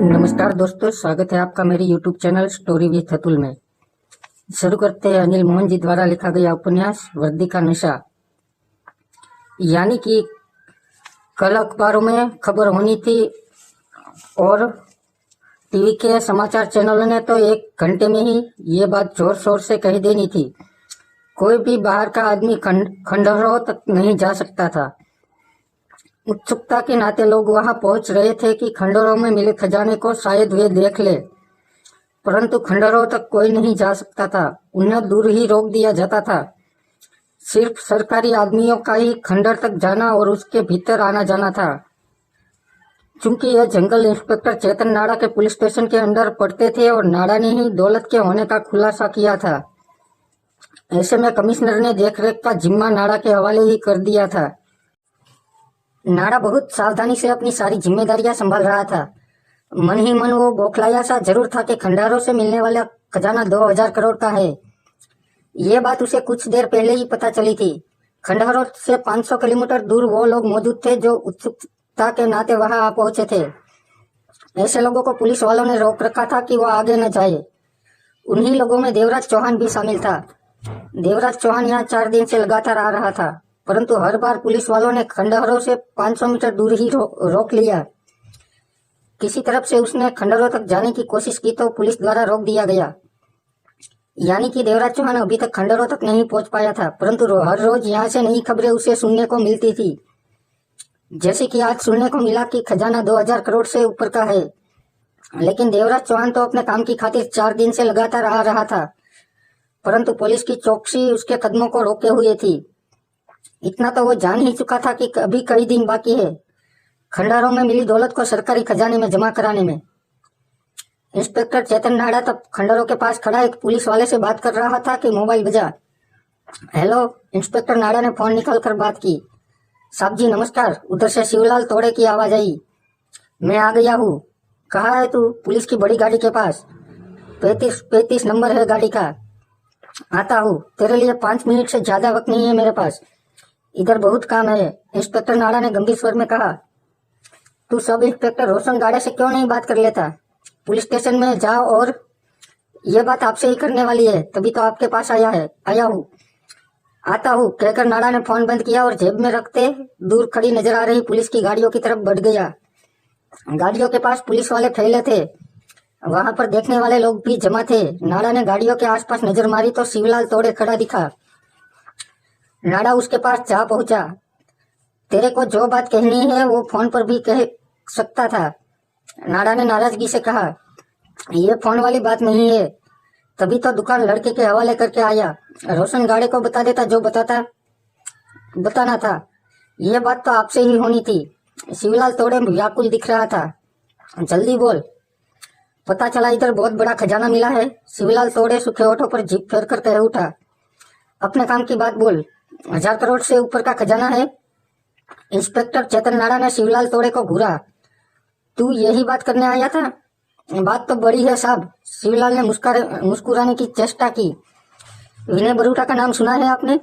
नमस्कार दोस्तों, स्वागत है आपका मेरे YouTube channel story with Atul में। शुरू करते हैं अनिल मोहन जी द्वारा लिखा गया उपन्यास वर्दी का नशा। यानी कि कल अखबारों में खबर होनी थी और टीवी के समाचार चैनलों ने तो 1 घंटे में ही ये बात जोर शोर से कह देनी थी। कोई भी बाहर का आदमी खंडहरों तक नहीं जा सकता था। उत्सुकता के नाते लोग वहां पहुंच रहे थे कि खंडहरों में मिले खजाने को शायद वे देख ले, परंतु खंडहरों तक कोई नहीं जा सकता था। उन्हें दूर ही रोक दिया जाता था। सिर्फ सरकारी आदमियों का ही खंडहर तक जाना और उसके भीतर आना जाना था। चूंकि यह जंगल इंस्पेक्टर चेतन नाड़ा के पुलिस स्टेशन के अंडर पड़ते थे और नाड़ा ने ही दौलत के होने का खुलासा किया था, ऐसे में कमिश्नर ने देखरेख का जिम्मा नाड़ा के हवाले ही कर दिया था। नाड़ा बहुत सावधानी से अपनी सारी जिम्मेदारियां संभाल रहा था। मन ही मन वो बौखलाया सा जरूर था कि खंडहरों से मिलने वाला खजाना 2000 करोड़ का है। ये बात उसे कुछ देर पहले ही पता चली थी। खंडहरों से 500 किलोमीटर दूर वो लोग मौजूद थे जो उत्सुकता के नाते वहां आ पहुंचे थे। ऐसे लोगों को पुलिस वालों ने रोक रखा था कि वो आगे न जाए। उन्हीं लोगों में देवराज चौहान भी शामिल था। देवराज चौहान यहाँ 4 दिन से लगातार आ रहा था, परंतु हर बार पुलिस वालों ने खंडहरों से 500 मीटर दूर ही रोक लिया। किसी तरफ से उसने खंडहरों तक जाने की कोशिश की तो पुलिस द्वारा रोक दिया गया। यानी कि देवराज चौहान अभी तक खंडहरों तक नहीं पहुंच पाया था, परंतु हर रोज यहाँ से नई खबरें उसे सुनने को मिलती थी। जैसे कि आज सुनने को मिला कि खजाना 2000 करोड़ से ऊपर का है। लेकिन देवराज चौहान तो अपने काम की खातिर 4 दिन से लगातार आ रहा था, परंतु पुलिस की चौकसी उसके कदमों को रोके हुए थी। इतना तो वो जान ही चुका था कि अभी कई दिन बाकी है खंडहरों में मिली दौलत को सरकारी खजाने में जमा कराने में। इंस्पेक्टर चेतन नाड़ा तब खंडहरों के पास खड़ा एक पुलिस वाले से बात कर रहा था कि मोबाइल बजा। हेलो, इंस्पेक्टर नाड़ा ने फोन निकालकर बात की। साहब जी नमस्कार, उधर से शिवलाल तोड़े की आवाज आई। मैं आ गया हूँ। कहाँ है तू? पुलिस की बड़ी गाड़ी के पास। 35 नंबर है गाड़ी का। आता हूँ, तेरे लिए 5 मिनट से ज्यादा वक्त नहीं है मेरे पास, इधर बहुत काम है, इंस्पेक्टर नाड़ा ने गंभीर स्वर में कहा। तू सब इंस्पेक्टर रोशन गाड़े से क्यों नहीं बात कर लेता? पुलिस स्टेशन में जाओ और ये बात आपसे ही करने वाली है, तभी तो आपके पास आया हूँ। आता हूँ कहकर नाड़ा ने फोन बंद किया और जेब में रखते दूर खड़ी नजर आ रही पुलिस की गाड़ियों की तरफ बढ़ गया। गाड़ियों के पास पुलिस वाले फैले थे। वहां पर देखने वाले लोग भी जमा थे। नाड़ा ने गाड़ियों के आसपास नजर मारी तो शिवलाल तोड़े खड़ा दिखा। नाड़ा उसके पास जा पहुंचा। तेरे को जो बात कहनी है वो फोन पर भी कह सकता था, नाड़ा ने नाराजगी से कहा। ये फोन वाली बात नहीं है, तभी तो दुकान लड़के के हवाले करके आया। रोशन गाड़े को बता देता जो बताना था। ये बात तो आपसे ही होनी थी। शिवलाल तोड़े व्याकुल दिख रहा था। जल्दी बोल। पता चला इधर बहुत बड़ा खजाना मिला है। शिवलाल तोड़े सूखे होठों पर जीभ फेर कर कह उठा। अपने काम की बात बोल। 1000 करोड़ से ऊपर का खजाना है। इंस्पेक्टर चेतन नाड़ा ने शिवलाल तोड़े को घूरा। तू यही बात करने आया था? बात तो बड़ी है साहब, शिवलाल ने मुस्कुराने की चेष्टा की। विनय बरूटा का नाम सुना है आपने?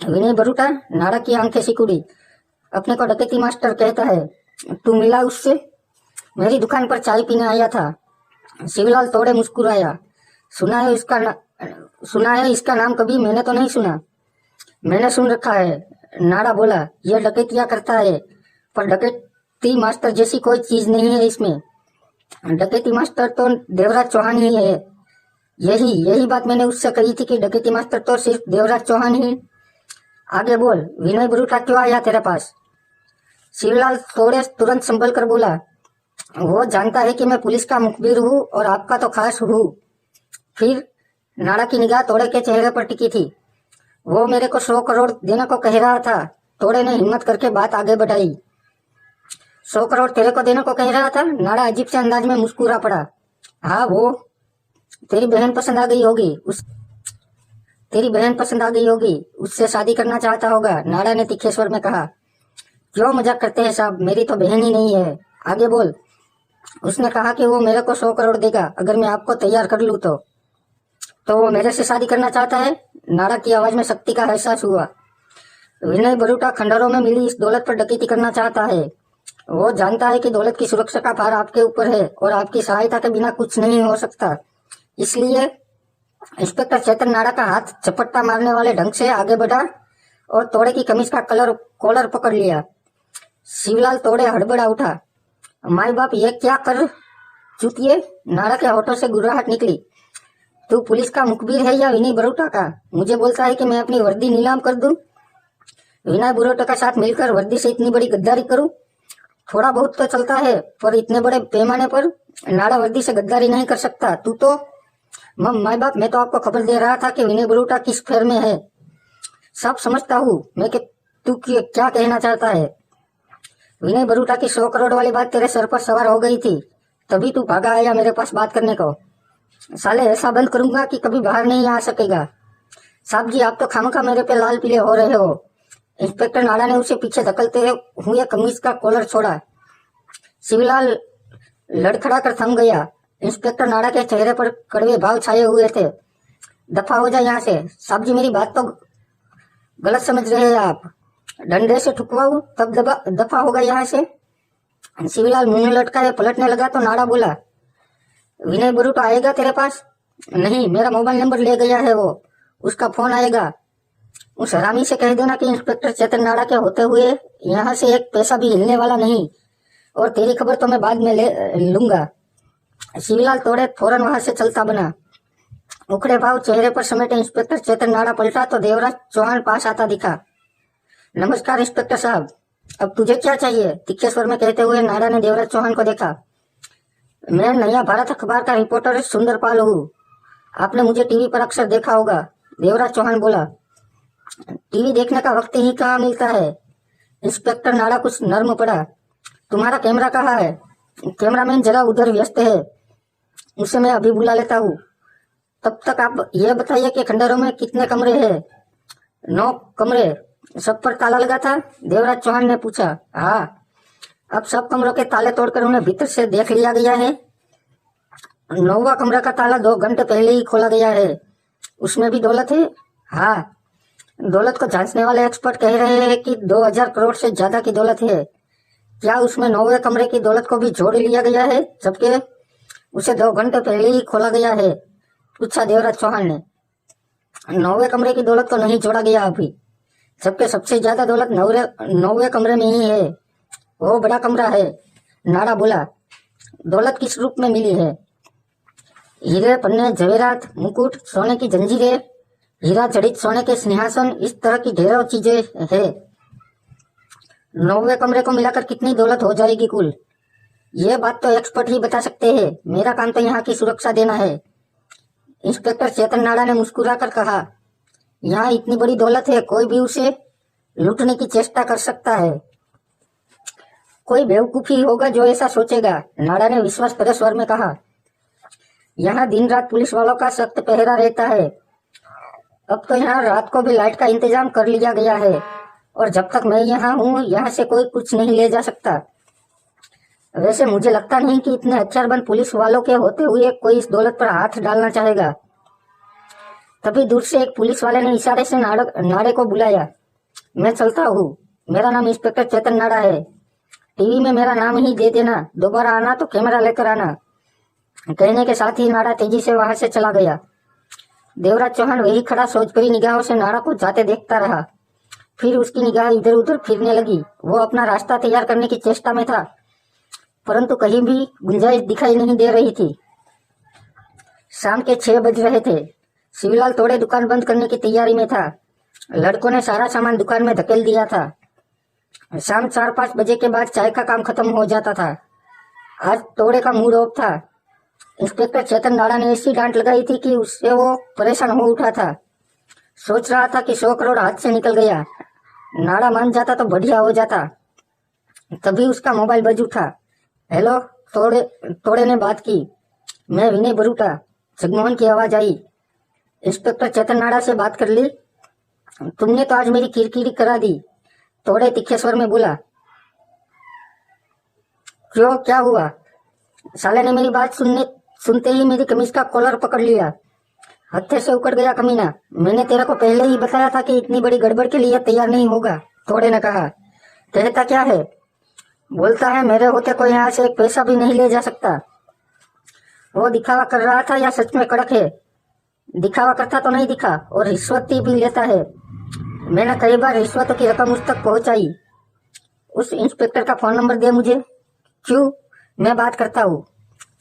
विनय बरूटा? नाड़ा की आंखें सिकुड़ी। अपने को डकैती मास्टर कहता है। तू मिला उससे? मेरी दुकान पर चाय पीने आया था। शिवलाल तोड़े मुस्कुराया। सुना है इसका नाम कभी मैंने तो नहीं सुना। मैंने सुन रखा है, नाड़ा बोला। यह डकैतियां करता है, पर डकैती मास्टर जैसी कोई चीज नहीं है इसमें। डकैती मास्टर तो देवराज चौहान ही है। यही बात मैंने उससे कही थी कि डकैती मास्टर तो सिर्फ देवराज चौहान ही। आगे बोल, विनय बरूटा क्यों आया तेरे पास? शिवलाल तोड़े तुरंत संभल कर बोला। वो जानता है कि मैं पुलिस का मुखबिर हूँ और आपका तो खास हूँ। फिर? नाड़ा की निगाह तोड़े के चेहरे पर टिकी थी। वो मेरे को 100 करोड़ देने को कह रहा था। तोड़े ने हिम्मत करके बात आगे बढ़ाई। 100 करोड़ तेरे को देने को कह रहा था? नाड़ा अजीब से अंदाज में मुस्कुरा पड़ा। हाँ, वो तेरी बहन पसंद आ गई होगी, उससे शादी करना चाहता होगा, नाड़ा ने तीखे स्वर में कहा। क्यों मजाक करते हैं साहब, मेरी तो बहन ही नहीं है। आगे बोल। उसने कहा कि वो मेरे को 100 करोड़ देगा अगर मैं आपको तैयार कर लूँ तो वो मेरे से शादी करना चाहता है? नाड़ा की आवाज में शक्ति का एहसास हुआ। विनय बरूटा खंडहरों में मिली इस दौलत पर डकैती करना चाहता है। वो जानता है कि दौलत की सुरक्षा का भार आपके ऊपर है और आपकी सहायता के बिना कुछ नहीं हो सकता। इसलिए इंस्पेक्टर चेतन नाड़ा का हाथ झपट्टा मारने वाले ढंग से आगे बढ़ा और तोड़े की कमीज का कॉलर पकड़ लिया। शिवलाल तोड़े हड़बड़ा उठा। माई बाप, ये क्या कर चुतिए? नाड़ा के होठों से गुर्राहट निकली। तू पुलिस का मुखबिर है या विनय बरूटा का? मुझे बोलता है कि मैं अपनी वर्दी नीलाम कर दूं? विनय बरूटा के साथ मिलकर वर्दी से इतनी बड़ी गद्दारी करूं? थोड़ा बहुत तो चलता है, पर इतने बड़े पैमाने पर नाड़ा वर्दी से गद्दारी नहीं कर सकता। तू तो माई बाप, मैं तो आपको खबर दे रहा था कि विनय बरूटा किस फेर में है। सब समझता हूँ मैं कि तू क्या कहना चाहता है। विनय बरूटा की 100 करोड़ वाली बात तेरे सर पर सवार हो गई थी, तभी तू भागा आया मेरे पास बात करने को। साले, ऐसा बंद करूंगा कि कभी बाहर नहीं आ सकेगा। साहब जी, आप तो खामखा मेरे पे लाल पीले हो रहे हो। इंस्पेक्टर नाड़ा ने उसे पीछे धकेलते हुए कमीज का कॉलर छोड़ा। शिवलाल लड़खड़ा कर थम गया। इंस्पेक्टर नाड़ा के चेहरे पर कड़वे भाव छाए हुए थे। दफा हो जाए यहाँ से। साहब जी, मेरी बात तो गलत समझ रहे हैं आप। डंडे से ठुकवाऊं तब दफा होगा यहाँ से। शिवलाल मुंह लटकाए पलटने लगा तो नाड़ा बोला, विनय बरूटा आएगा तेरे पास? नहीं, मेरा मोबाइल नंबर ले गया है वो, उसका फोन आएगा। उस हरामी से कह देना कि इंस्पेक्टर चेतन नाड़ा के होते हुए यहाँ से एक पैसा भी हिलने वाला नहीं, और तेरी खबर तो मैं बाद में ले लूंगा। शिवलाल तोड़े फौरन वहां से चलता बना। उखड़े भाव चेहरे पर समेटे इंस्पेक्टर चेतन नाड़ा पलटा तो देवराज चौहान पास आता दिखा। नमस्कार इंस्पेक्टर साहब, अब तुझे क्या चाहिए? तीखे स्वर में कहते हुए नाड़ा ने देवराज चौहान को देखा। मैं नया भारत अखबार का रिपोर्टर सुंदरपाल हूँ। आपने मुझे टीवी पर अक्सर देखा होगा। देवराज चौहान बोला। टीवी देखने का वक्त ही कहाँ मिलता है। इंस्पेक्टर नाड़ा कुछ नर्म पड़ा। तुम्हारा कैमरा कहाँ है? कैमरामैन जरा उधर व्यस्त है, उसे मैं अभी बुला लेता हूँ। तब तक आप यह बताइए कि खंडहरों में कितने कमरे हैं? 9 कमरे। सब पर ताला लगा था? देवराज चौहान ने पूछा। हाँ, अब सब कमरों के ताले तोड़कर उन्हें भीतर से देख लिया गया है। 9वां कमरा का ताला 2 घंटे पहले ही खोला गया है। उसमें भी दौलत है? हाँ, दौलत को जांचने वाले एक्सपर्ट कह रहे हैं कि 2000 करोड़ से ज्यादा की दौलत है। क्या उसमें 9वें कमरे की दौलत को भी जोड़ लिया गया है, जबकि उसे 2 घंटे पहले ही खोला गया है? पूछा देवराज चौहान ने। 9वें कमरे की दौलत को नहीं जोड़ा गया अभी, जबकि सबसे ज्यादा दौलत 9वें कमरे में ही है। वो बड़ा कमरा है। नाड़ा बोला। दौलत किस रूप में मिली है? हीरे, पन्ने, जवेरात, मुकुट, सोने की जंजीरें, हीरा जड़ित सोने के सिंहासन, इस तरह की ढेरों चीजें है। 9वें कमरे को मिलाकर कितनी दौलत हो जाएगी कुल? ये बात तो एक्सपर्ट ही बता सकते हैं। मेरा काम तो यहाँ की सुरक्षा देना है। इंस्पेक्टर चेतन नाड़ा ने मुस्कुराकर कहा। यहाँ इतनी बड़ी दौलत है, कोई भी उसे लूटने की चेष्टा कर सकता है। कोई बेवकूफी होगा जो ऐसा सोचेगा, नाड़ा ने विश्वास भरे स्वर में कहा। यहाँ दिन रात पुलिस वालों का सख्त पहरा रहता है। अब तो यहाँ रात को भी लाइट का इंतजाम कर लिया गया है, और जब तक मैं यहाँ हूँ यहाँ से कोई कुछ नहीं ले जा सकता। वैसे मुझे लगता नहीं कि इतने हथियारबंद पुलिस वालों के होते हुए कोई इस दौलत पर हाथ डालना चाहेगा। तभी दूर से एक पुलिस वाले ने इशारे से नाड़े को बुलाया। मैं चलता हूँ, मेरा नाम इंस्पेक्टर चेतन नाड़ा है। टीवी में मेरा नाम ही दे देना, दोबारा आना तो कैमरा लेकर आना। कहने के साथ ही नाड़ा तेजी से वहां से चला गया। देवराज चौहान वही खड़ा सोचभरी निगाहों से नाड़ा को जाते देखता रहा। फिर उसकी निगाह इधर उधर फिरने लगी। वो अपना रास्ता तैयार करने की चेष्टा में था, परंतु कहीं भी गुंजाइश दिखाई नहीं दे रही थी। शाम के 6 बज रहे थे। शिवलाल तोड़े दुकान बंद करने की तैयारी में था। लड़कों ने सारा सामान दुकान में धकेल दिया था। शाम 4-5 बजे के बाद चाय का काम खत्म हो जाता था। आज तोड़े का मूड ऑफ था। इंस्पेक्टर चेतन नाड़ा ने ऐसी डांट लगाई थी कि उससे वो परेशान हो उठा था। सोच रहा था कि 100 करोड़ हाथ से निकल गया। नाड़ा मान जाता तो बढ़िया हो जाता। तभी उसका मोबाइल बज उठा। हेलो, तोड़े ने बात की। मैं विनय बरूटा। जगमोहन की आवाज आई। इंस्पेक्टर चेतन नाड़ा से बात कर ली? तुमने तो आज मेरी किरकिरी करा दी, तोड़े तीखे स्वर में बोला। क्यों, क्या हुआ? साले ने मेरी बात सुनते ही मेरी कमीज का कॉलर पकड़ लिया। हत्थे से उकड़ गया कमीना। मैंने तेरे को पहले ही बताया था कि इतनी बड़ी गड़बड़ के लिए तैयार नहीं होगा, तोड़े ने कहा। कहता क्या है? बोलता है मेरे होते कोई यहाँ से एक पैसा भी नहीं ले जा सकता। वो दिखावा कर रहा था या सच में कड़क है? दिखावा करता तो नहीं दिखा, और रिश्वत भी लेता है। मैंने कई बार रिश्वतों की रकम उस तक पहुंचाई। उस इंस्पेक्टर का फोन नंबर दे मुझे। क्यों? मैं बात करता हूँ।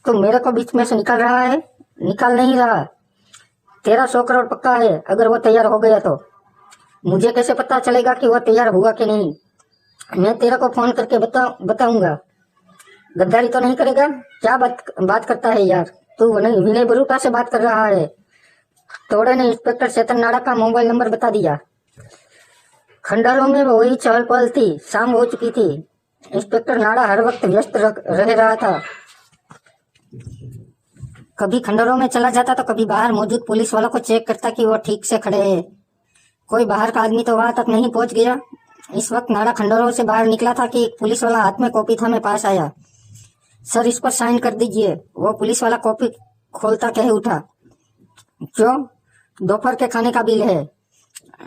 तुम मेरे को बीच में से निकाल रहा है? निकाल नहीं रहा। तेरा 100 करोड़ पक्का है अगर वो तैयार हो गया तो। मुझे कैसे पता चलेगा कि वो तैयार हुआ कि नहीं? मैं तेरे को फोन करके बताऊंगा। गद्दारी तो नहीं करेगा? क्या बात करता है यार तू? विनय बरूटा से बात कर रहा है। तोड़े ने इंस्पेक्टर चेतन नाड़ा का मोबाइल नंबर बता दिया। खंडारों में वही चहल पहल थी। शाम हो चुकी थी। इंस्पेक्टर नाड़ा हर वक्त व्यस्त रह रहा था। कभी खंडरों में चला जाता तो कभी बाहर मौजूद पुलिस वालों को चेक करता कि वो ठीक से खड़े हैं। कोई बाहर का आदमी तो वहां तक नहीं पहुंच गया। इस वक्त नाड़ा खंडरों से बाहर निकला था कि एक पुलिस वाला हाथ में कॉपी थामे पास आया। सर, इस पर साइन कर दीजिए। वो पुलिस वाला कॉपी खोलता कह उठा, क्यों? दोपहर के खाने का बिल है।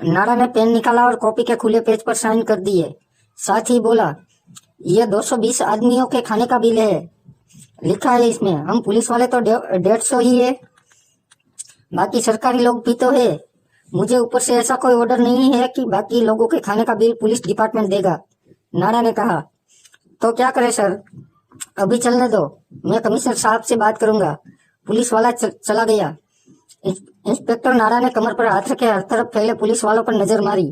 नाड़ा ने पेन निकाला और कॉपी के खुले पेज पर साइन कर दिए। साथ ही बोला, ये 220 आदमियों के खाने का बिल है। लिखा है इसमें। हम पुलिस वाले तो 150 ही है, बाकी सरकारी लोग भी तो है। मुझे ऊपर से ऐसा कोई ऑर्डर नहीं है कि बाकी लोगों के खाने का बिल पुलिस डिपार्टमेंट देगा। नाड़ा ने कहा, तो क्या करे सर? अभी चलने दो, मैं कमिश्नर साहब से बात करूंगा। पुलिस वाला चला गया। इंस्पेक्टर नाड़ा ने कमर पर हाथ रखे हर तरफ फैले पुलिस वालों पर नजर मारी।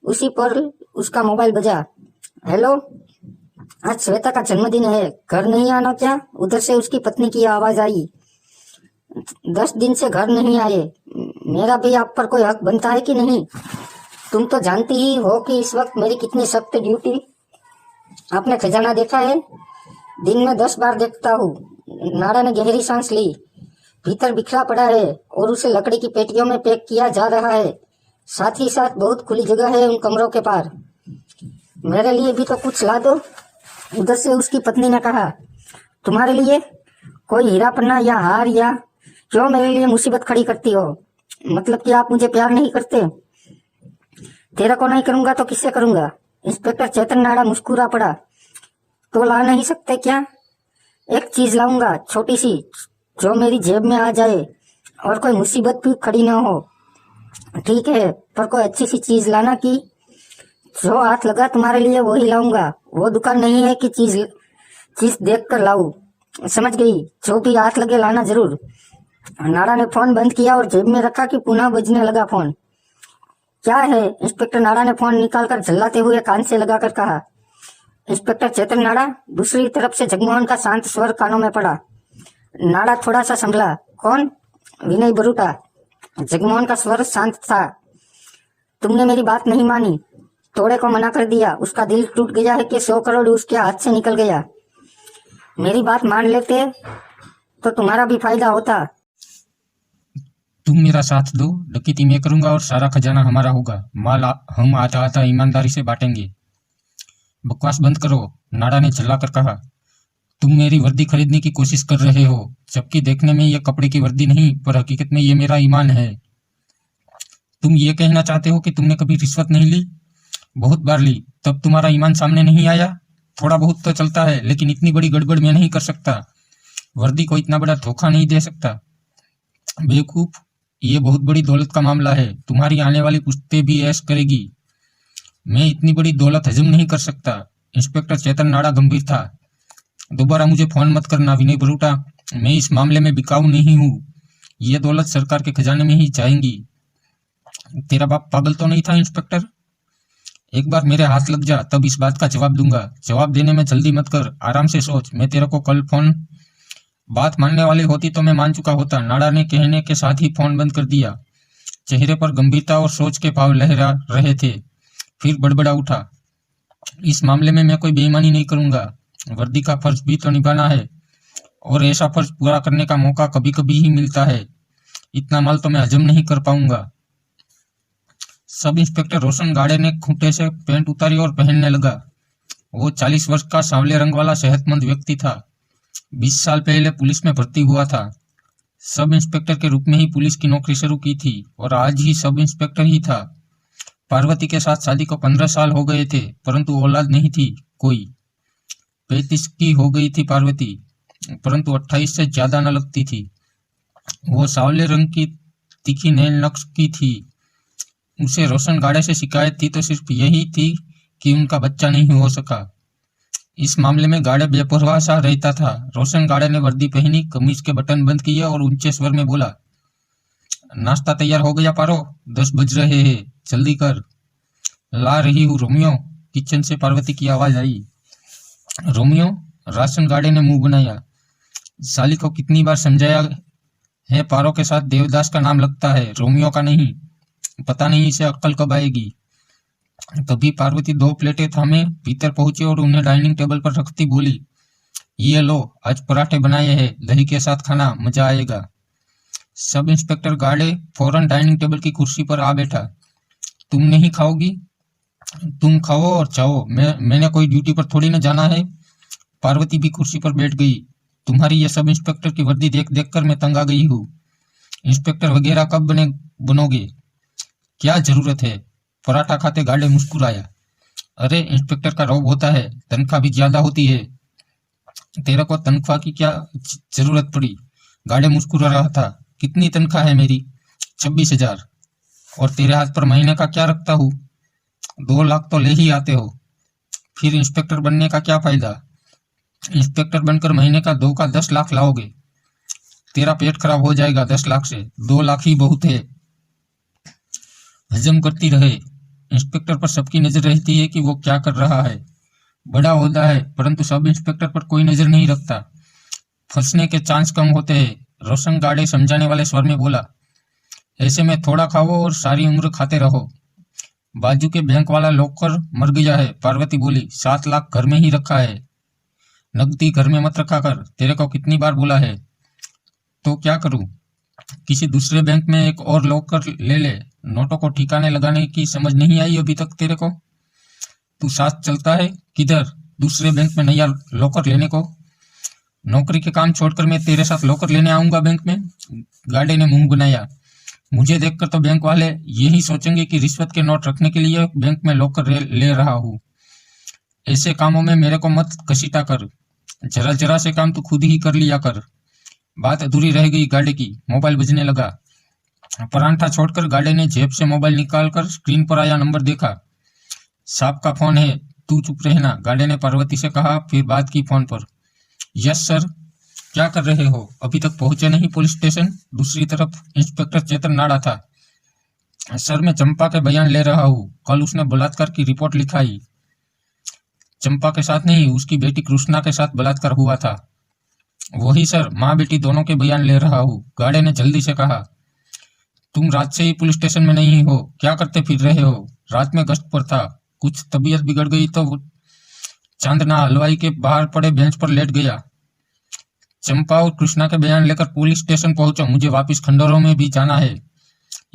उसी पर उसका मोबाइल बजा। हेलो, आज श्वेता का जन्मदिन है, घर नहीं आना क्या? उधर से उसकी पत्नी की आवाज आई। 10 दिन से घर नहीं आए। मेरा भी आप पर कोई हक बनता है कि नहीं? तुम तो जानती ही हो कि इस वक्त मेरी कितनी सख्त ड्यूटी। आपने खजाना देखा है? दिन में 10 बार देखता हूँ। नाड़ा ने गहरी सांस ली। भीतर बिखरा पड़ा है और उसे लकड़ी की पेटियों में पैक किया जा रहा है। साथ ही साथ बहुत खुली जगह है उन कमरों के पार। मेरे लिए भी तो कुछ ला दो। उधर से उसकी पत्नी ने कहा, तुम्हारे लिए कोई हीरा पन्ना या हार? या क्यों मेरे लिए मुसीबत खड़ी करती हो? मतलब कि आप मुझे प्यार नहीं करते? तेरा को नहीं करूंगा तो किससे करूंगा? इंस्पेक्टर चेतन नाड़ा मुस्कुरा पड़ा। तो ला नहीं सकते क्या? एक चीज लाऊंगा, छोटी सी, जो मेरी जेब में आ जाए और कोई मुसीबत भी खड़ी ना हो। ठीक है, पर कोई अच्छी सी चीज लाना कि जो हाथ लगा तुम्हारे लिए वही लाऊंगा। वो दुकान नहीं है कि चीज देख कर लाऊं। समझ गई? जो भी हाथ लगे लाना जरूर। नाड़ा ने फोन बंद किया और जेब में रखा कि पुनः बजने लगा फोन। क्या है? इंस्पेक्टर नाड़ा ने फोन निकालकर झल्लाते हुए कान से लगाकर कहा। इंस्पेक्टर चेतन नाड़ा। दूसरी तरफ से जगमोहन का शांत स्वर कानों में पड़ा। नाड़ा थोड़ा सा संभला। कौन? विनय बरूटा। जगमोहन का स्वर शांत था। तुमने मेरी बात नहीं मानी, तोड़े को मना कर दिया। उसका दिल टूट गया है कि 100 करोड़ उसके हाथ से निकल गया। मेरी बात मान लेते तो तुम्हारा भी फायदा होता। तुम मेरा साथ दो, डकैती मैं करूंगा और सारा खजाना हमारा होगा। माल हम आता आता ईमानदारी से बांटेंगे। बकवास बंद करो, नाड़ा ने चिल्लाकर कहा। तुम मेरी वर्दी खरीदने की कोशिश कर रहे हो, जबकि देखने में यह कपड़े की वर्दी नहीं पर हकीकत में यह मेरा ईमान है। तुम ये कहना चाहते हो कि तुमने कभी रिश्वत नहीं ली? बहुत बार ली। तब तुम्हारा ईमान सामने नहीं आया? थोड़ा बहुत तो चलता है, लेकिन इतनी बड़ी गड़बड़ मैं नहीं कर सकता। वर्दी को इतना बड़ा धोखा नहीं दे सकता। बेवकूफ, ये बहुत बड़ी दौलत का मामला है। तुम्हारी आने वाली पुश्तें भी ऐश करेगी। मैं इतनी बड़ी दौलत हजम नहीं कर सकता। इंस्पेक्टर चेतन नाड़ा गंभीर था। दोबारा मुझे फोन मत करना विनय बरूटा, मैं इस मामले में बिकाऊ नहीं हूँ। ये दौलत सरकार के खजाने में ही जाएंगी। तेरा बाप पागल तो नहीं था इंस्पेक्टर? एक बार मेरे हाथ लग जा, तब इस बात का जवाब दूंगा। जवाब देने में जल्दी मत कर, आराम से सोच। मैं तेरे को कल फोन बात मानने वाली होती तो मैं मान चुका होता। नाड़ा ने कहने के साथ ही फोन बंद कर दिया। चेहरे पर गंभीरता और सोच के भाव लहरा रहे थे। फिर बड़बड़ा उठा, इस मामले में मैं कोई बेईमानी नहीं करूंगा। वर्दी का फर्ज भी तो निभाना है, और ऐसा फर्ज पूरा करने का मौका कभी कभी ही मिलता है। इतना माल तो मैं हजम नहीं कर पाऊंगा। सब इंस्पेक्टर रोशन गाड़े ने खूंटे से पैंट उतारी और पहनने लगा। वो 40 वर्ष का सांवले रंग वाला सेहतमंद व्यक्ति था। 20 साल पहले पुलिस में भर्ती हुआ था। सब इंस्पेक्टर के रूप में ही पुलिस की नौकरी शुरू की थी और आज ही सब इंस्पेक्टर ही था। पार्वती के साथ शादी को 15 साल हो गए थे, परंतु औलाद नहीं थी कोई। 35 की हो गई थी पार्वती, परंतु 28 से ज्यादा न लगती थी। वो सांवले रंग की तीखी नैन नक्श की थी। उसे रोशन गाड़े से शिकायत थी तो सिर्फ यही थी कि उनका बच्चा नहीं हो सका। इस मामले में गाड़े बेपरवाह सा रहता था। रोशन गाड़े ने वर्दी पहनी, कमीज के बटन बंद किए और ऊंचे स्वर में बोला, नाश्ता तैयार हो गया पारो, 10 बज रहे हैं, जल्दी कर। ला रही हूँ रोमियो, किचन से पार्वती की आवाज आई। रोमियो? राशन गाड़े ने मुंह बनाया। साली को कितनी बार समझाया है, पारो के साथ देवदास का नाम लगता है, रोमियो का नहीं। पता नहीं इसे अक्ल कब आएगी। तभी पार्वती 2 प्लेटें थामे भीतर पहुंची और उन्हें डाइनिंग टेबल पर रखती बोली, ये लो, आज पराठे बनाए हैं, दही के साथ खाना, मजा आएगा। सब इंस्पेक्टर गाड़े फौरन डाइनिंग टेबल की कुर्सी पर आ बैठा। तुम नहीं खाओगी? तुम खाओ और जाओ, मैंने कोई ड्यूटी पर थोड़ी न जाना है। पार्वती भी कुर्सी पर बैठ गई। तुम्हारी ये सब इंस्पेक्टर की वर्दी देख देख कर मैं तंग आ गई हूँ। इंस्पेक्टर वगैरह कब बनोगे? क्या जरूरत है? पराठा खाते गाड़े मुस्कुराया। अरे, इंस्पेक्टर का रौब होता है, तनख्वाह भी ज्यादा होती है। तेरे को तनख्वाह की क्या जरूरत पड़ी? गाड़े मुस्कुरा रहा था। कितनी तनख्वाह है मेरी? 26,000। और तेरे हाथ पर महीने का क्या रखता हूँ? 2 लाख तो ले ही आते हो। फिर इंस्पेक्टर बनने का क्या फायदा? इंस्पेक्टर बनकर महीने का 2 का 10 लाख लाओगे। तेरा पेट खराब हो जाएगा 10 लाख से, 2 लाख ही बहुत है। हजम करती रहे। इंस्पेक्टर पर सबकी नजर रहती है कि वो क्या कर रहा है। बड़ा ओहदा है, परंतु सब इंस्पेक्टर पर कोई नजर नहीं रखता। फंसने के चांस कम होते हैं। रोशन गाड़े समझाने वाले स्वर में बोला, ऐसे में थोड़ा खाओ और सारी उम्र खाते रहो। बाजू के बैंक वाला लॉकर मर गया है, पार्वती बोली। 7 लाख घर में ही रखा है। नकदी घर में मत रखा कर, तेरे को कितनी बार बोला है। तो क्या करूं? किसी दूसरे बैंक में एक और लॉकर ले ले। नोटों को ठिकाने लगाने की समझ नहीं आई अभी तक तेरे को? तू साथ चलता है किधर? दूसरे बैंक में नया लॉकर लेने को? नौकरी के काम छोड़कर मैं तेरे साथ लॉकर लेने आऊंगा बैंक में? गाड़े ने मुंह बनाया। मुझे देखकर तो बैंक वाले यही सोचेंगे कि रिश्वत के नोट रखने के लिए बैंक में लॉकर ले रहा हूँ। ऐसे कामों में मेरे को मत घसीटा कर। जरा जरा से काम तू खुद ही कर लिया कर। बात अधूरी रह गई गाड़े की। मोबाइल बजने लगा। परांठा छोड़कर गाड़े ने जेब से मोबाइल निकालकर स्क्रीन पर आया नंबर देखा। साहब का फोन है, तू चुप रहना, गाड़े ने पार्वती से कहा, फिर बात की फोन पर। Yes sir. क्या कर रहे हो? अभी तक पहुंचे नहीं पुलिस स्टेशन? दूसरी तरफ इंस्पेक्टर चेतन नाड़ा था। सर, मैं चंपा के बयान ले रहा हूँ। कल उसने बलात्कार की रिपोर्ट लिखाई। चंपा के साथ नहीं, उसकी बेटी कृष्णा के साथ बलात्कार हुआ था। वही सर, माँ बेटी दोनों के बयान ले रहा हूँ, गाड़े ने जल्दी से कहा। तुम रात से ही पुलिस स्टेशन में नहीं हो, क्या करते फिर रहे हो? रात में गश्त पर था, कुछ तबीयत बिगड़ गई तो चांदना हलवाई के बाहर पड़े बेंच पर लेट गया। चंपा और कृष्णा के बयान लेकर पुलिस स्टेशन पहुंचा। मुझे वापस खंडोरों में भी जाना है।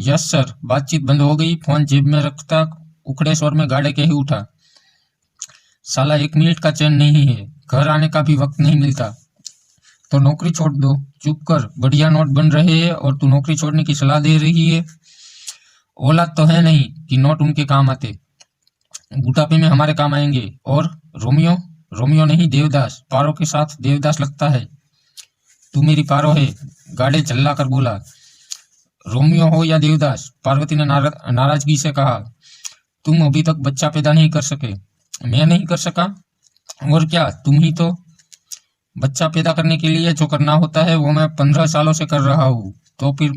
Yes sir. बातचीत बंद हो गई। फोन जेब में रखता उखड़े स्वर में गाड़े के ही उठा। साला 1 मिनट का चैन नहीं है, घर आने का भी वक्त नहीं मिलता। तो नौकरी छोड़ दो। चुप कर, बढ़िया नोट बन रहे हैं और तू नौकरी छोड़ने की सलाह दे रही है। औलाद तो है नहीं कि नोट उनके काम आते, बुढ़ापे में हमारे काम आएंगे। और रोमियो? रोमियो नहीं, देवदास। पारो के साथ देवदास लगता है। तू मेरी पारो है, गाड़े झल्ला कर बोला। रोमियो हो या देवदास, पार्वती ने नाराजगी से कहा। तुम अभी तक बच्चा पैदा नहीं कर सके। मैं नहीं कर सका? और क्या, तुम ही तो। बच्चा पैदा करने के लिए जो करना होता है वो मैं 15 सालों से कर रहा हूँ, तो फिर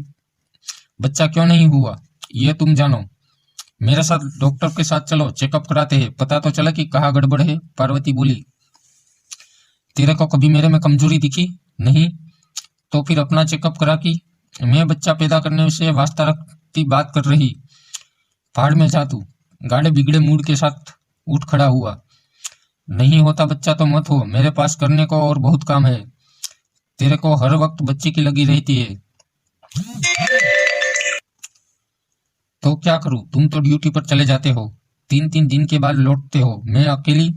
बच्चा क्यों नहीं हुआ ये तुम जानो। मेरे साथ डॉक्टर के साथ चलो, चेकअप कराते हैं, पता तो चला कि कहाँ गड़बड़ है। पार्वती बोली। तेरे को कभी मेरे में कमजोरी दिखी? नहीं। तो फिर अपना चेकअप करा कि मैं बच्चा पैदा करने से वास्ता रखती बात कर रही। पहाड़ में जा तू। गाड़े बिगड़े मूड के साथ उठ खड़ा हुआ। नहीं होता बच्चा तो मत हो, मेरे पास करने को और बहुत काम है। तेरे को हर वक्त बच्चे की लगी रहती है। तो क्या करूं? तुम तो ड्यूटी पर चले जाते हो, 3-3 दिन के बाद लौटते हो, मैं अकेली।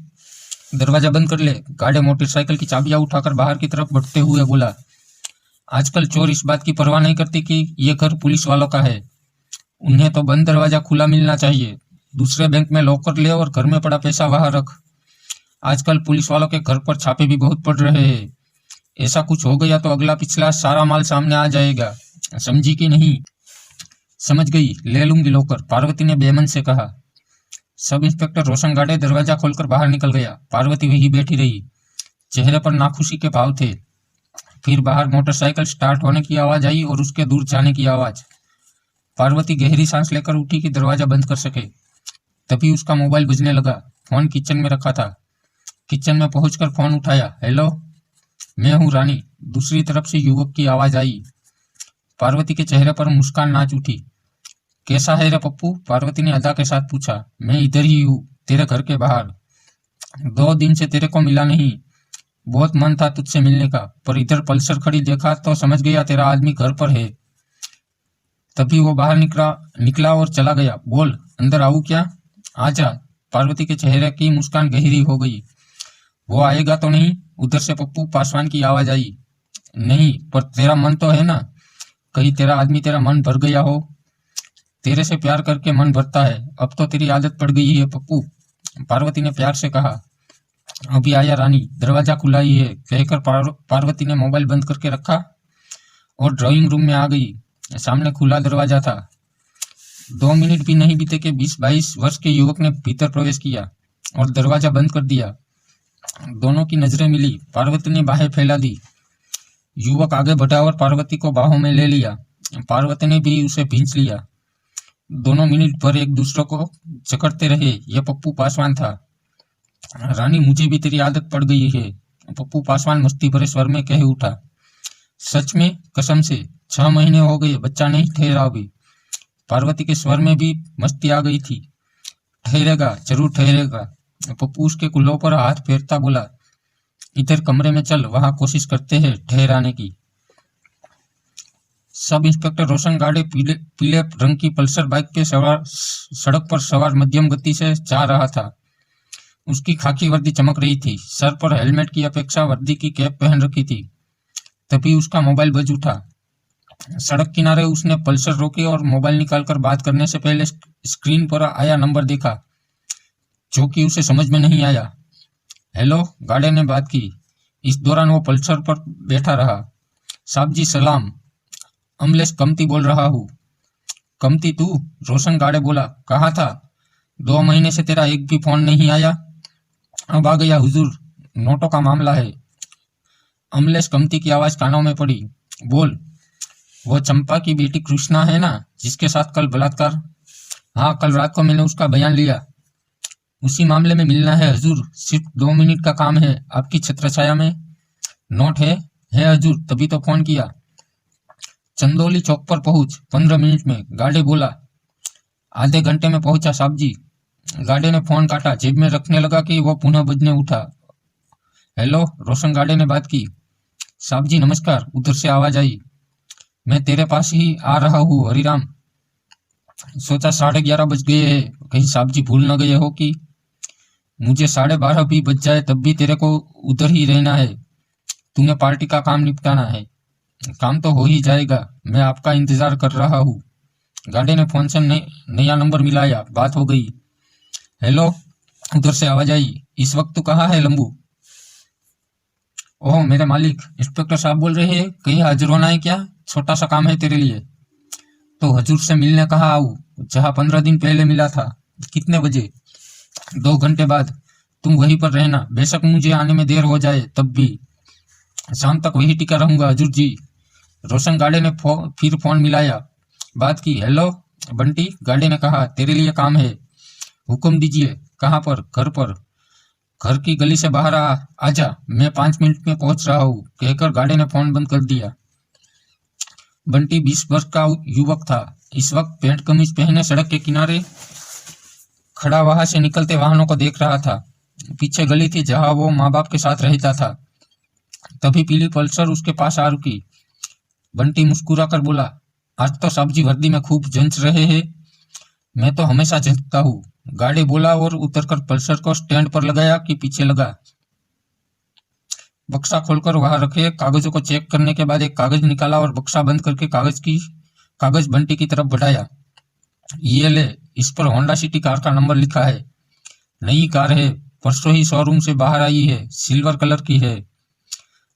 दरवाजा बंद कर ले। गाड़े मोटरसाइकिल की चाबियां उठाकर बाहर की तरफ बढ़ते हुए बोला। आजकल चोर इस बात की परवाह नहीं करती कि ये घर पुलिस वालों का है। उन्हें तो बंद दरवाजा खुला मिलना चाहिए। दूसरे बैंक में लॉकर ले और घर में पड़ा पैसा वहां रख। आजकल पुलिस वालों के घर पर छापे भी बहुत पड़ रहे हैं। ऐसा कुछ हो गया तो अगला पिछला सारा माल सामने आ जाएगा, समझी कि नहीं? समझ गई, ले लूंगी लॉकर, पार्वती ने बेमन से कहा। सब इंस्पेक्टर रोशन गाड़े दरवाजा खोलकर बाहर निकल गया। पार्वती वही बैठी रही, चेहरे पर नाखुशी के भाव थे। फिर बाहर मोटरसाइकिल स्टार्ट होने की आवाज आई और उसके दूर जाने की आवाज। पार्वती गहरी सांस लेकर उठी कि दरवाजा बंद कर सके। तभी उसका मोबाइल बजने लगा। फोन किचन में रखा था। किचन में पहुंचकर फोन उठाया। हेलो, मैं हूं रानी। दूसरी तरफ से युवक की आवाज आई। पार्वती के चेहरे पर मुस्कान नाच उठी। कैसा है रे पप्पू? पार्वती ने अदा के साथ पूछा। मैं इधर ही हूँ, तेरे घर के बाहर। 2 दिन से तेरे को मिला नहीं, बहुत मन था तुझसे मिलने का, पर इधर पल्सर खड़ी देखा तो समझ गया तेरा आदमी घर पर है। तभी वो बाहर निकला और चला गया। बोल, अंदर आऊं क्या? आजा। पार्वती के चेहरे की मुस्कान गहरी हो गई। वो आएगा तो नहीं? उधर से पप्पू पासवान की आवाज आई। नहीं, पर तेरा मन तो है ना? कहीं तेरा आदमी तेरा मन भर गया हो? तेरे से प्यार करके मन भरता है, अब तो तेरी आदत पड़ गई है पप्पू, पार्वती ने प्यार से कहा। अभी आया रानी, दरवाजा खुला ही है, कहकर पार्वती ने मोबाइल बंद करके रखा और ड्राइंग रूम में आ गई। सामने खुला दरवाजा था। 2 मिनट भी नहीं बीते कि 20-22 वर्ष के युवक ने भीतर प्रवेश किया और दरवाजा बंद कर दिया। दोनों की नजरें मिली। पार्वती ने बाहें फैला दी। युवक आगे बढ़ा और पार्वती को बाहों में ले लिया। पार्वती ने भी उसे भींच लिया। दोनों मिनट भर एक दूसरे को जकड़ते रहे। यह पप्पू पासवान था। रानी, मुझे भी तेरी आदत पड़ गई है, पप्पू पासवान मस्ती भरे स्वर में कह उठा। सच में? कसम से। 6 महीने हो गए, बच्चा नहीं ठहरा अभी। पार्वती के स्वर में भी मस्ती आ गई थी। ठहरेगा, जरूर ठहरेगा। पप्पू उसके कुल्लों पर हाथ फेरता बोला। इधर कमरे में चल, वहां कोशिश करते हैं ठहराने की। सब इंस्पेक्टर रोशन गाड़े पीले रंग की पल्सर बाइक पे सड़क पर सवार मध्यम गति से जा रहा था। उसकी खाकी वर्दी चमक रही थी। सर पर हेलमेट की अपेक्षा वर्दी की कैप पहन रखी थी। तभी उसका मोबाइल बज उठा। सड़क किनारे उसने पल्सर रोकी और मोबाइल निकालकर बात करने से पहले स्क्रीन पर आया नंबर देखा, जो कि उसे समझ में नहीं आया। हेलो, गाड़े ने बात की। इस दौरान वो पल्सर पर बैठा रहा। साहब जी सलाम, अमलेश कमती बोल रहा हूँ। कमती तू? रोशन गाड़े बोला। कहा था? 2 महीने से तेरा एक भी फोन नहीं आया। अब आ गया हुजूर, नोटों का मामला है। अमलेश कमती की आवाज कानों में पड़ी। बोल। वो चंपा की बेटी कृष्णा है ना, जिसके साथ कल बलात्कार? हाँ, कल रात को मैंने उसका बयान लिया। उसी मामले में मिलना है हुजूर, सिर्फ 2 मिनट का काम है, आपकी छत्रछाया में। नोट है हुजूर, तभी तो फोन किया। चंदौली चौक पर पहुंच 15 मिनट में, गाड़े बोला। आधे घंटे में पहुंचा साहब जी। गाड़े ने फोन काटा, जेब में रखने लगा कि वो पुनः बजने उठा। हेलो, रोशन गाड़े ने बात की। साहब जी नमस्कार, उधर से आवाज आई। मैं तेरे पास ही आ रहा हूँ हरिराम। सोचा 11:30 बज गए हैं, कहीं साहब जी भूल न गए हो कि? मुझे 12:30 भी बज जाए तब भी तेरे को उधर ही रहना है। तुम्हें पार्टी का काम निपटाना है। काम तो हो ही जाएगा, मैं आपका इंतजार कर रहा हूँ। गाड़े ने फोन से नया नंबर मिलाया, बात हो गई। हेलो, उधर से आवाज आई। इस वक्त तू कहाँ है लंबू? ओह मेरे मालिक, इंस्पेक्टर साहब बोल रहे हैं, कहीं हाजिर होना है क्या? छोटा सा काम है तेरे लिए। तो हजूर से मिलने कहाँ आऊँ, जहाँ 15 दिन पहले मिला था। कितने बजे? 2 घंटे बाद। तुम वहीं पर रहना, बेशक मुझे आने में देर हो जाए तब भी। शाम तक वही टिका रहूंगा हजूर जी। रोशन गाड़े ने फिर फोन मिलाया, बात की। हेलो बंटी, गाड़े ने कहा, तेरे लिए काम है। हुक्म दीजिए। कहाँ पर? घर पर। घर की गली से बाहर आजा, मैं 5 मिनट में पहुंच रहा हूँ, कहकर गाड़े ने फोन बंद कर दिया। बंटी 20 वर्ष का युवक था। इस वक्त पैंट कमीज पहने सड़क के किनारे खड़ा वहां से निकलते वाहनों को देख रहा था। पीछे गली थी जहां वो माँ बाप के साथ रहता था। तभी पीली पल्सर उसके पास आ रुकी। बंटी मुस्कुरा कर बोला, आज तो सब्जी वर्दी में खूब जंच रहे हैं। मैं तो हमेशा जंचता हूँ, गाड़ी बोला और उतरकर पल्सर को स्टैंड पर लगाया कि पीछे लगा। बक्सा खोलकर वहां रखे कागजों को चेक करने के बाद एक कागज निकाला और बक्सा बंद करके कागज बंटी की तरफ बढ़ाया। ये ले, इस पर होंडा सिटी कार का नंबर लिखा है। नई कार है, परसों ही शोरूम से बाहर आई है, सिल्वर कलर की है।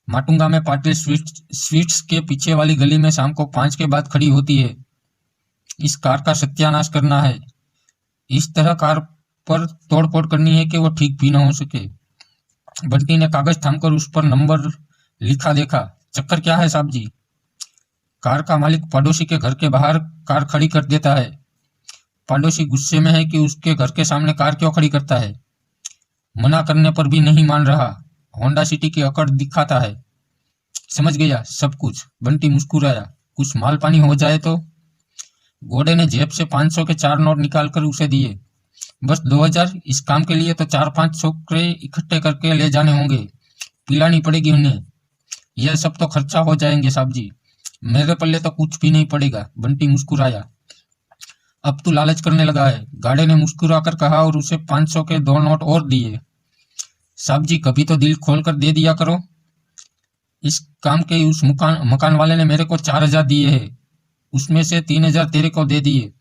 माटुंगा में पाटिल स्वीट्स के पीछे वाली गली में शाम को 5 के बाद खड़ी होती है। इस कार का सत्यानाश करना है। इस तरह कार पर तोड़फोड़ करनी है कि वो ठीक भी ना हो सके। बंटी ने कागज थामकर उस पर नंबर लिखा देखा। चक्कर क्या है साहब जी? कार का मालिक पड़ोसी के घर के बाहर कार खड़ी कर देता है। पड़ोसी गुस्से में है कि उसके घर के सामने कार क्यों खड़ी करता है। मना करने पर भी नहीं मान रहा। होंडा सिटी की अकड़ दिखाता है। समझ गया सब कुछ। बंटी मुस्कुराया। कुछ माल पानी हो जाए तो। घोड़े ने जेब से 500 के 4 नोट निकालकर उसे दिए। बस 2000। इस काम के लिए तो 4-5 छोकरे इकट्ठे करके ले जाने होंगे। पिलानी पड़ेगी उन्हें। यह सब तो खर्चा हो जाएंगे साहब जी। मेरे पल्ले तो कुछ भी नहीं पड़ेगा। बंटी मुस्कुराया। अब तू लालच करने लगा है, गाड़े ने मुस्कुराकर कहा और उसे 500 के 2 नोट और दिए। साहब जी कभी तो दिल खोल कर दे दिया करो। इस काम के उस मकान वाले ने मेरे को 4000 दिए हैं, उसमें से 3000 तेरे को दे दिए।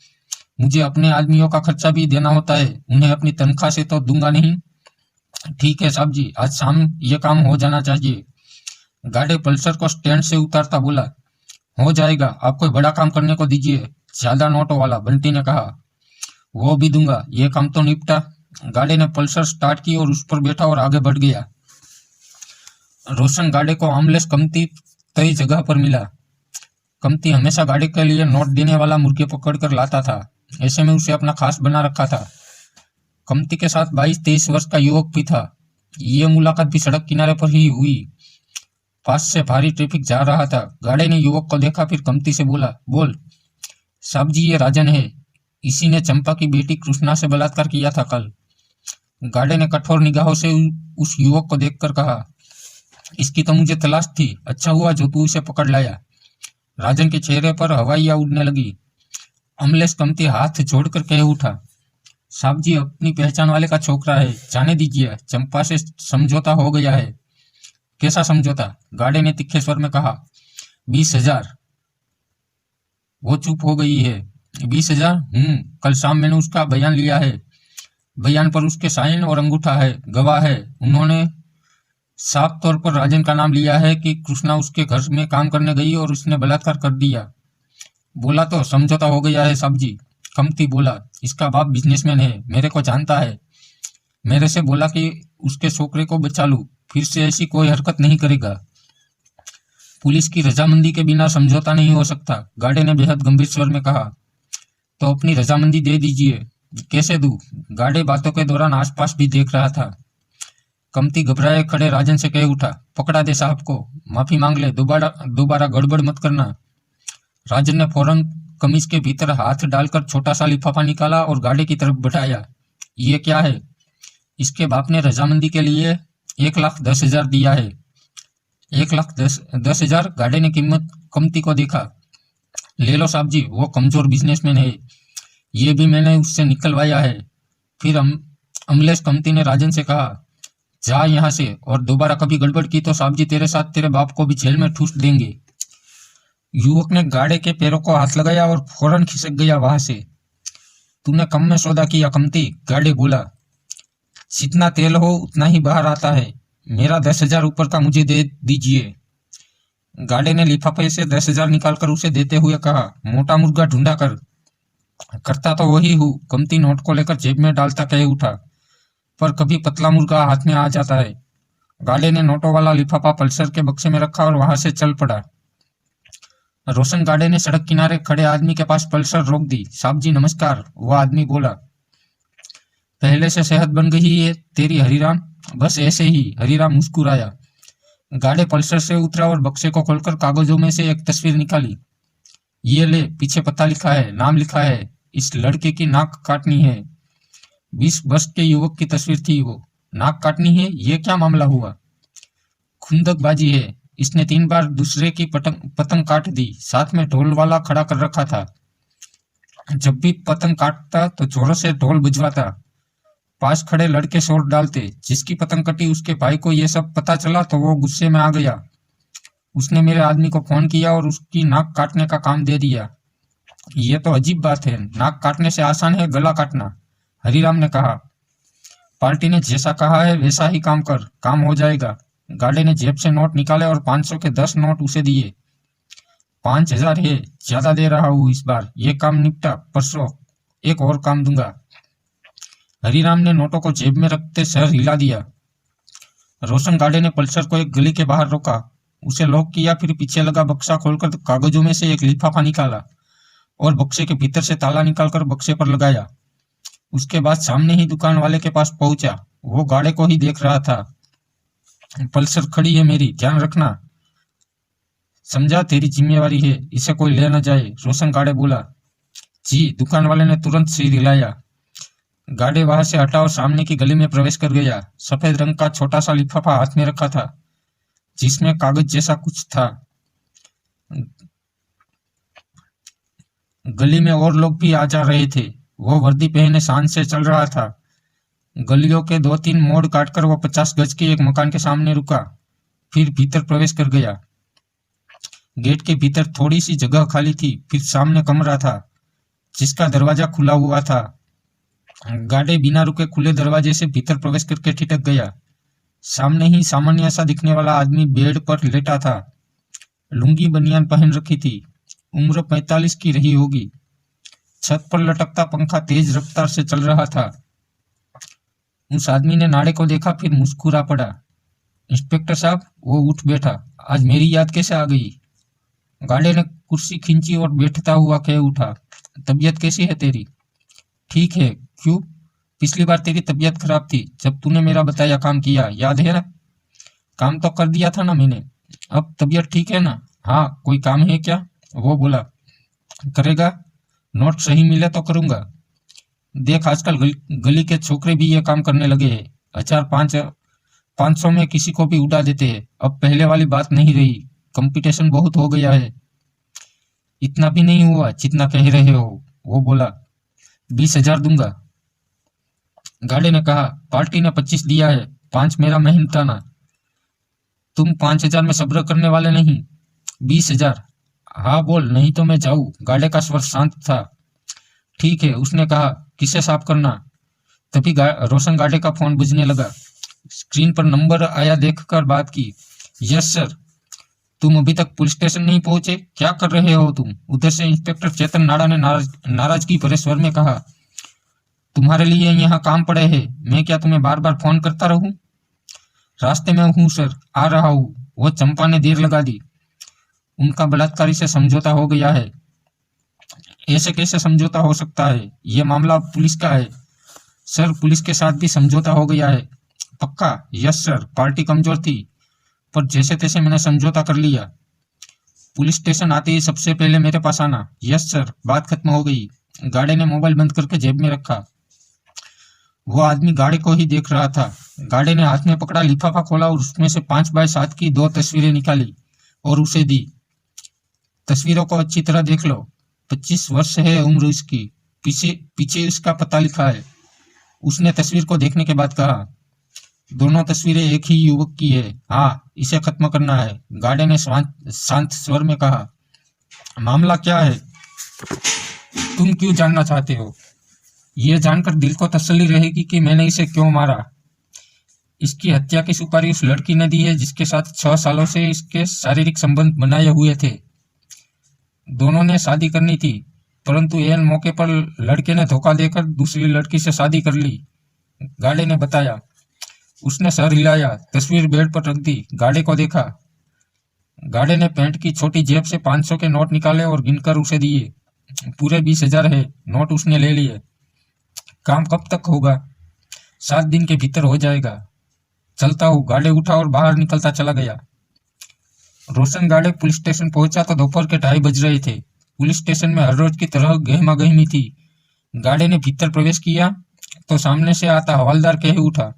मुझे अपने आदमियों का खर्चा भी देना होता है, उन्हें अपनी तनख्वाह से तो दूंगा नहीं। ठीक है साहब जी, आज शाम ये काम हो जाना चाहिए। गाड़े पल्सर को स्टैंड से उतारता बोला, हो जाएगा, आप कोई बड़ा काम करने को दीजिए, ज्यादा नोटों वाला। बंटी ने कहा, वो भी दूंगा, ये काम तो निपटा। गाड़े ने पल्सर स्टार्ट की और उस पर बैठा और आगे बढ़ गया। रोशन गाड़े को आमलेस कमती तय जगह पर मिला। कमती हमेशा गाड़े के लिए नोट देने वाला मुर्गे पकड़ कर लाता था। ऐसे में उसे अपना खास बना रखा था। कमती के साथ 22-23 वर्ष का युवक भी था। ये मुलाकात भी सड़क किनारे पर ही हुई। पास से भारी ट्रैफिक जा रहा था। गाड़े ने युवक को देखा, फिर कमती से बोला, बोल। साहब जी ये राजन है, इसी ने चंपा की बेटी कृष्णा से बलात्कार किया था कल। गाड़े ने कठोर निगाहों से उस युवक को देखकर कहा, इसकी तो मुझे तलाश थी, अच्छा हुआ जो तू इसे पकड़ लाया। राजन के चेहरे पर हवाइयां उड़ने लगी। अमलेश कमती हाथ जोड़कर कह उठा, साहब जी अपनी पहचान वाले का छोकरा है, जाने दीजिए, चंपा से समझौता हो गया है। कैसा समझौता? गाड़े ने तीखे स्वर में कहा, 20,000। वो चुप हो गई है। 20,000? कल शाम मैंने उसका बयान लिया है। बयान पर उसके साइन और अंगूठा है, गवाह है। उन्होंने साफ तौर पर राजन का नाम लिया है कि कृष्णा उसके घर में काम करने गई और उसने बलात्कार कर दिया। बोला तो समझौता हो गया है साहब जी। कमती बोला, इसका बाप बिजनेसमैन है, मेरे को जानता है। मेरे से बोला कि उसके छोकरे को बचा लूं, फिर से ऐसी कोई हरकत नहीं करेगा। पुलिस की रजामंदी के बिना समझौता नहीं हो सकता। गाड़े ने बेहद गंभीर स्वर में कहा, तो अपनी रजामंदी दे दीजिए। कैसे दूं? गाड़े बातों के दौरान आसपास भी देख रहा था। कमती घबराए खड़े राजन से कह उठा, पकड़ा दे साहब को, माफी मांग ले, दोबारा गड़बड़ मत करना। राजन ने फौरन कमीज के भीतर हाथ डालकर छोटा सा लिफाफा निकाला और गाड़ी की तरफ बढ़ाया। ये क्या है? इसके बाप ने रजामंदी के लिए 1,10,000 दिया है। 1,10,000? गाड़ी ने कीमत कमती को देखा। ले लो साहब जी, वो कमजोर बिजनेसमैन है, ये भी मैंने उससे निकलवाया है। फिर अमलेश कमती ने राजन से कहा, जा यहाँ से, और दोबारा कभी गड़बड़ की तो साहब जी तेरे साथ तेरे बाप को भी जेल में ठूस देंगे। युवक ने गाड़े के पैरों को हाथ लगाया और फौरन खिसक गया वहां से। तूने कम में सौदा किया कमती, गाड़े बोला। जितना तेल हो उतना ही बाहर आता है। मेरा 10,000 ऊपर का मुझे दे दीजिए। गाड़े ने लिफाफे से 10,000 निकालकर उसे देते हुए कहा, मोटा मुर्गा ढूंढा कर। करता तो वही हूँ। कमती नोट को लेकर जेब में डालता कह उठा, पर कभी पतला मुर्गा हाथ में आ जाता है। गाड़े ने नोटों वाला लिफाफा पल्सर के बक्से में रखा और वहां से चल पड़ा। रोशन गाड़े ने सड़क किनारे खड़े आदमी के पास पल्सर रोक दी। साहब जी नमस्कार। वह आदमी बोला, पहले से सेहत बन गई है तेरी हरिराम? बस ऐसे ही। हरिराम मुस्कुराया। गाड़े पल्सर से उतरा और बक्से को खोलकर कागजों में से एक तस्वीर निकाली। ये ले, पीछे पता लिखा है, नाम लिखा है। इस लड़के की नाक काटनी है। 20 वर्ष के युवक की तस्वीर थी वो। नाक काटनी है? ये क्या मामला हुआ? खुंदकबाजी है। इसने 3 बार दूसरे की पतंग काट दी। साथ में ढोल वाला खड़ा कर रखा था। जब भी पतंग काटता तो जोरों से ढोल बजवाता। पास खड़े लड़के शोर डालते। जिसकी पतंग कटी उसके भाई को यह सब पता चला तो वो गुस्से में आ गया। उसने मेरे आदमी को फोन किया और उसकी नाक काटने का काम दे दिया। ये तो अजीब बात है। नाक काटने से आसान है गला काटना, हरिराम ने कहा। पार्टी ने जैसा कहा है वैसा ही काम कर, काम हो जाएगा। गार्डे ने जेब से नोट निकाले और 500 के 10 नोट उसे दिए। 5000 है, ज्यादा दे रहा हूँ इस बार, ये काम निपटा, परसों एक और काम दूंगा। हरिराम ने नोटों को जेब में रखते सर हिला दिया। रोशन गार्डे ने पल्सर को एक गली के बाहर रोका, उसे लॉक किया, फिर पीछे लगा बक्सा खोलकर कागजों में से एक लिफाफा निकाला और बक्से के भीतर से ताला निकालकर बक्से पर लगाया। उसके बाद सामने ही दुकान वाले के पास पहुंचा। वो गाड़े को ही देख रहा था। पल्सर खड़ी है मेरी, ध्यान रखना, समझा, तेरी जिम्मेवारी है, इसे कोई ले न जाए, रोशन गाड़े बोला। जी। दुकान वाले ने तुरंत सिर हिलाया। गाड़े वहां से हटा और सामने की गली में प्रवेश कर गया। सफेद रंग का छोटा सा लिफाफा हाथ में रखा था जिसमें कागज जैसा कुछ था। गली में और लोग भी आ जा रहे थे। वो वर्दी पहने शान से चल रहा था। गलियों के 2-3 मोड़ काटकर वो 50 गज के एक मकान के सामने रुका, फिर भीतर प्रवेश कर गया। गेट के भीतर थोड़ी सी जगह खाली थी, फिर सामने कमरा था जिसका दरवाजा खुला हुआ था। गाड़े बिना रुके खुले दरवाजे से भीतर प्रवेश करके ठिठक गया। सामने ही सामान्य सा दिखने वाला आदमी बेड पर लेटा था। लुंगी बनियान पहन रखी थी, उम्र 45 की रही होगी। छत पर लटकता पंखा तेज रफ्तार से चल रहा था। उस आदमी ने नाड़े को देखा, फिर मुस्कुरा पड़ा। इंस्पेक्टर साहब, वो उठ बैठा। आज मेरी याद कैसे आ गई? गाड़े ने कुर्सी खींची और बैठता हुआ कह उठा, तबीयत कैसी है तेरी? ठीक है। क्यों? पिछली बार तेरी तबीयत खराब थी जब तूने मेरा बताया काम किया, याद है ना? काम तो कर दिया था ना मैंने, अब तबीयत ठीक है ना? हाँ। कोई काम है क्या? वो बोला। करेगा? नोट सही मिले तो करूंगा। देख, आजकल गली के छोकरे भी ये काम करने लगे हैं। 1000-500 में किसी को भी उड़ा देते हैं। अब पहले वाली बात नहीं रही, कंपटीशन बहुत हो गया है। इतना भी नहीं हुआ जितना कह रहे हो, वो बोला। 20,000 दूंगा। गाड़े ने कहा। पार्टी ने 25 दिया है, 5 मेरा मेहनताना। तुम 5000 में सब्र करने वाले नहीं? 20,000। हाँ बोल, नहीं तो मैं जाऊं। गाड़े का स्वर शांत था। ठीक है, उसने कहा। किसे साफ करना? तभी रोशन गाड़े का फोन बजने लगा। स्क्रीन पर नंबर आया, देखकर बात की। Yes sir. तुम अभी तक पुलिस स्टेशन नहीं पहुंचे? क्या कर रहे हो तुम? उधर से इंस्पेक्टर चेतन नाड़ा ने नाराजगी भरे स्वर में कहा। तुम्हारे लिए यहाँ काम पड़े हैं, मैं क्या तुम्हें बार बार फोन करता रहूं? रास्ते में हूँ सर, आ रहा हूँ। वो चंपा ने देर लगा दी। उनका बलात्कारी से समझौता हो गया है। ऐसे कैसे समझौता हो सकता है? ये मामला पुलिस का है। सर, पुलिस के साथ भी समझौता हो गया है। पक्का? Yes sir. पार्टी कमजोर थी पर जैसे तैसे मैंने समझौता कर लिया। पुलिस स्टेशन आते ही सबसे पहले मेरे पास आना। Yes sir. बात खत्म हो गई। गाड़े ने मोबाइल बंद करके जेब में रखा। वो आदमी गाड़े को ही देख रहा था। गाड़े ने हाथ में पकड़ा लिफाफा खोला और उसमें से 5x7 की 2 तस्वीरें निकाली और उसे दी। तस्वीरों को अच्छी तरह देख लो। 25 वर्ष है उम्र इसकी, पीछे उसका पता लिखा है। उसने तस्वीर को देखने के बाद कहा, दोनों तस्वीरें एक ही युवक की है। हाँ, इसे खत्म करना है। गाड़े ने शांत स्वर में कहा। मामला क्या है? तुम क्यों जानना चाहते हो? यह जानकर दिल को तसल्ली रहेगी कि मैंने इसे क्यों मारा। इसकी हत्या की सुपारी उस लड़की ने दी है जिसके साथ 6 सालों से इसके शारीरिक संबंध बनाए हुए थे। दोनों ने शादी करनी थी, परंतु एन मौके पर लड़के ने धोखा देकर दूसरी लड़की से शादी कर ली, गाड़े ने बताया। उसने सर हिलाया, तस्वीर बेड पर रख दी, गाड़े को देखा। गाड़े ने पैंट की छोटी जेब से 500 के नोट निकाले और गिनकर उसे दिए। पूरे 20,000 है। नोट उसने ले लिए। काम कब तक होगा? 7 दिन के भीतर हो जाएगा। चलता हूँ। गाड़े उठा और बाहर निकलता चला गया। रोशन गाड़े पुलिस स्टेशन पहुंचा तो दोपहर के 2:30 बज रहे थे। पुलिस स्टेशन में हर रोज की तरह गहमा गहमी थी। गाड़े ने भीतर प्रवेश किया तो सामने से आता हवलदार कह उठा,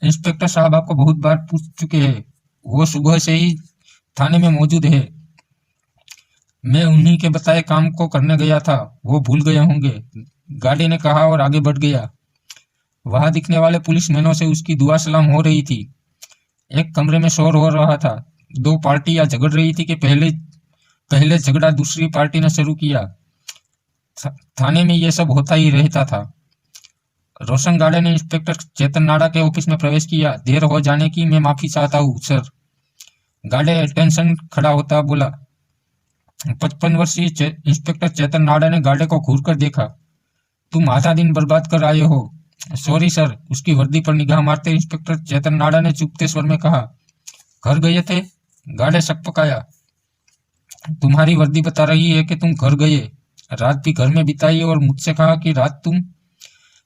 इंस्पेक्टर साहब आपको बहुत बार पूछ चुके हैं, वो सुबह से ही थाने में मौजूद है। मैं उन्हीं के बताए काम को करने गया था, वो भूल गए होंगे, गाड़ी ने कहा और आगे बढ़ गया। वहां दिखने वाले पुलिसमैनों से उसकी दुआ सलाम हो रही थी। एक कमरे में शोर हो रहा था। 2 पार्टियां झगड़ रही थी कि पहले झगड़ा दूसरी पार्टी ने शुरू किया। थाने में यह सब होता ही रहता था। रोशन गाड़े ने इंस्पेक्टर चेतन नाड़ा के ऑफिस में प्रवेश किया। देर हो जाने की मैं माफी चाहता हूँ सर। गाड़े टेंशन खड़ा होता बोला। 55 वर्षीय इंस्पेक्टर चेतन नाड़ा ने गाड़े को घूर कर देखा। तुम आधा दिन बर्बाद कर आए हो। Sorry sir. उसकी वर्दी पर निगाह मारते इंस्पेक्टर चेतन नाड़ा ने चुपते स्वर में कहा, घर गए थे? गाड़े शक पकाया। तुम्हारी वर्दी बता रही है कि तुम घर गए। रात भी घर में बिताई और मुझसे कहा कि रात तुम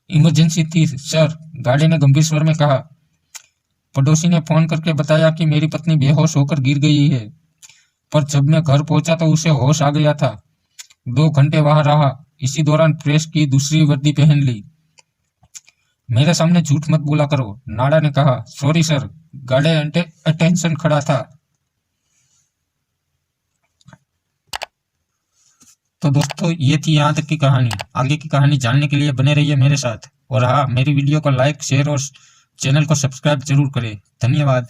इमरजेंसी थी सर। गाड़े ने गंभीर स्वर में कहा। पड़ोसी ने फोन करके बताया कि मेरी पत्नी बेहोश होकर गिर गई है, पर जब मैं घर पहुंचा तो उसे होश आ गया था। 2 घंटे वहां रहा। इसी दौरान प्रेस की दूसरी वर्दी पहन ली। मेरे सामने झूठ मत बोला करो, नाड़ा ने कहा। Sorry sir. गाड़े अटेंशन खड़ा था। तो दोस्तों ये थी यहाँ तक की कहानी। आगे की कहानी जानने के लिए बने रहिए मेरे साथ। और हाँ, मेरी वीडियो को लाइक, शेयर और चैनल को सब्सक्राइब जरूर करें। धन्यवाद।